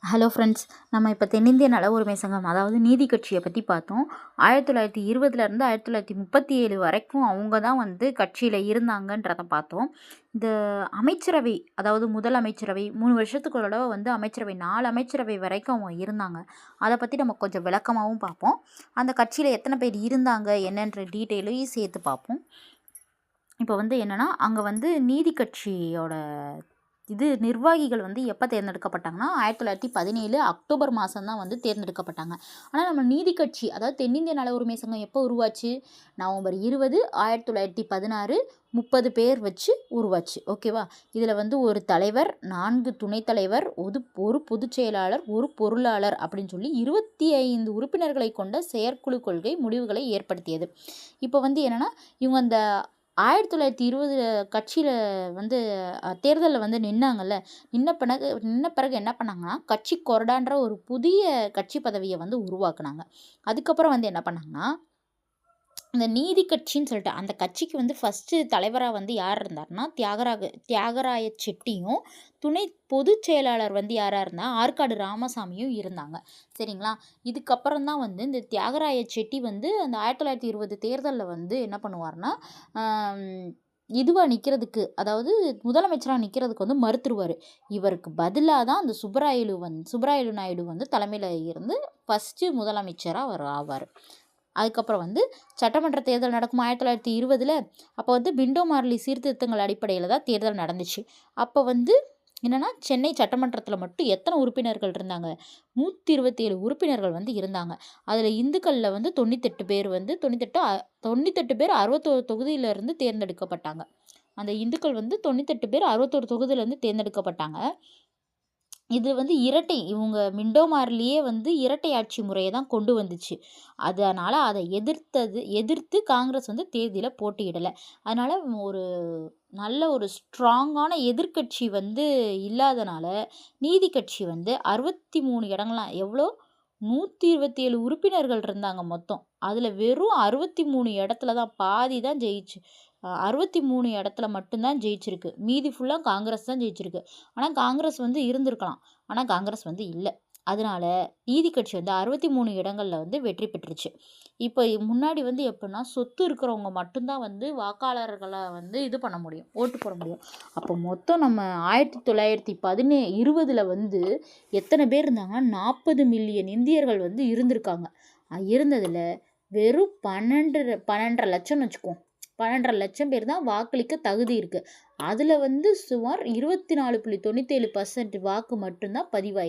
Hello friends, நம்ம இப்போ தென்னிந்திய நல உரிமை சங்கம் அதாவது நீதி கட்சியை பற்றி பார்த்தோம். 1920லேருந்து 1937 வரைக்கும் அவங்க தான் கட்சியில் இருந்தாங்கன்றதை பார்த்தோம். இந்த அமைச்சரவை, அதாவது முதல் அமைச்சரவை 3 வருஷத்துக்கு ஒரு தடவை அமைச்சரவை 4 அமைச்சரவை வரைக்கும் அவங்க இருந்தாங்க. அதை பற்றி நம்ம கொஞ்சம் விளக்கமாகவும் பார்ப்போம். அந்த கட்சியில் எத்தனை பேர் இருந்தாங்க என்னன்ற டீட்டெயிலையும் சேர்த்து பார்ப்போம். இப்போ என்னென்னா, அங்கே நீதி கட்சியோட நிர்வாகிகள் எப்போ தேர்ந்தெடுக்கப்பட்டாங்கன்னா 1917 அக்டோபர் மாதம் தான் தேர்ந்தெடுக்கப்பட்டாங்க. ஆனால் நம்ம நீதி கட்சி, அதாவது தென்னிந்திய நல உரிமை சங்கம் எப்போ உருவாச்சு? நவம்பர் 20, 1916 30 பேர் வச்சு உருவாச்சு. ஓகேவா? இதில் ஒரு தலைவர், 4 துணைத் தலைவர், ஒரு பொதுச் செயலாளர், ஒரு பொருளாளர் அப்படின்னு சொல்லி 25 உறுப்பினர்களை கொண்ட செயற்குழு கொள்கை முடிவுகளை ஏற்படுத்தியது. இப்போ என்னென்னா, இவங்க அந்த 1920 கட்சியில் தேர்தலில் நின்னாங்கல்ல, நின்ன பிறகு என்ன பண்ணாங்கன்னா, கட்சி கொறடான்ற ஒரு புதிய கட்சி பதவியை உருவாக்குனாங்க. அதுக்கப்புறம் என்ன பண்ணாங்கன்னா, இந்த நீதி கட்சின்னு சொல்லிட்டு அந்த கட்சிக்கு ஃபஸ்ட்டு தலைவராக யார் இருந்தார்னா தியாகராய செட்டியும், துணை பொதுச் செயலாளர் யாராக இருந்தால் ஆற்காடு ராமசாமியும் இருந்தாங்க. சரிங்களா? இதுக்கப்புறம் தான் இந்த தியாகராய செட்டி அந்த 1920 தேர்தலில் என்ன பண்ணுவார்னா, இதுவாக நிற்கிறதுக்கு, அதாவது முதலமைச்சராக நிற்கிறதுக்கு மறுத்துருவார். இவருக்கு பதிலாக தான் அந்த சுப்பராயலு நாயுடு தலைமையில் இருந்து ஃபஸ்ட்டு முதலமைச்சராக அவர் ஆவார். அதுக்கப்புறம் சட்டமன்ற தேர்தல் நடக்கும் 1920. அப்போ பிண்டோ மார்லி சீர்திருத்தங்கள் அடிப்படையில் தான் தேர்தல் நடந்துச்சு. அப்போ என்னென்னா, சென்னை சட்டமன்றத்தில் மட்டும் எத்தனை உறுப்பினர்கள் இருந்தாங்க? 127 உறுப்பினர்கள் இருந்தாங்க. அதில் இந்துக்களில் 98 பேர் 98 பேர் 61 தொகுதியிலேருந்து தேர்ந்தெடுக்கப்பட்டாங்க. அந்த இந்துக்கள் 98 பேர் 61 தொகுதியிலேருந்து தேர்ந்தெடுக்கப்பட்டாங்க. இது இரட்டை, இவங்க மிண்டோ மார்லியே இரட்டை ஆட்சி முறையை தான் கொண்டு வந்துச்சு. அதனால் அதை எதிர்த்து காங்கிரஸ் தேர்தலில் போட்டியிடலை. அதனால் ஒரு நல்ல ஒரு ஸ்ட்ராங்கான எதிர்க்கட்சி இல்லாதனால நீதி கட்சி 63 இடங்கள்லாம், எவ்வளோ 127 உறுப்பினர்கள் இருந்தாங்க மொத்தம். அதில் வெறும் 63 இடத்துல தான், பாதி தான் ஜெயிச்சு. 63 இடத்துல மட்டும்தான் ஜெயிச்சிருக்கு. மீதி ஃபுல்லாக காங்கிரஸ் தான் ஜெயிச்சிருக்கு. ஆனால் காங்கிரஸ் இருந்திருக்கலாம். ஆனால் காங்கிரஸ் இல்லை. அதனால நீதி கட்சி 63 இடங்களில் வெற்றி பெற்றுச்சு. இப்போ முன்னாடி எப்படின்னா, சொத்து இருக்கிறவங்க மட்டும்தான் வாக்காளர்களை இது பண்ண முடியும், ஓட்டு போட முடியும். அப்போ மொத்தம் நம்ம 1920 எத்தனை பேர் இருந்தாங்கன்னா, 40 மில்லியன் இந்தியர்கள் இருந்திருக்காங்க. இருந்ததில் வெறும் 12.5 லட்சம்னு வச்சுக்குவோம். 12.5 லட்சம் பேர் தான் வாக்களிக்க தகுதி இருக்குது. அதில் சுமார் 24.97% வாக்கு மட்டும்தான் பதிவாயிருக்கு.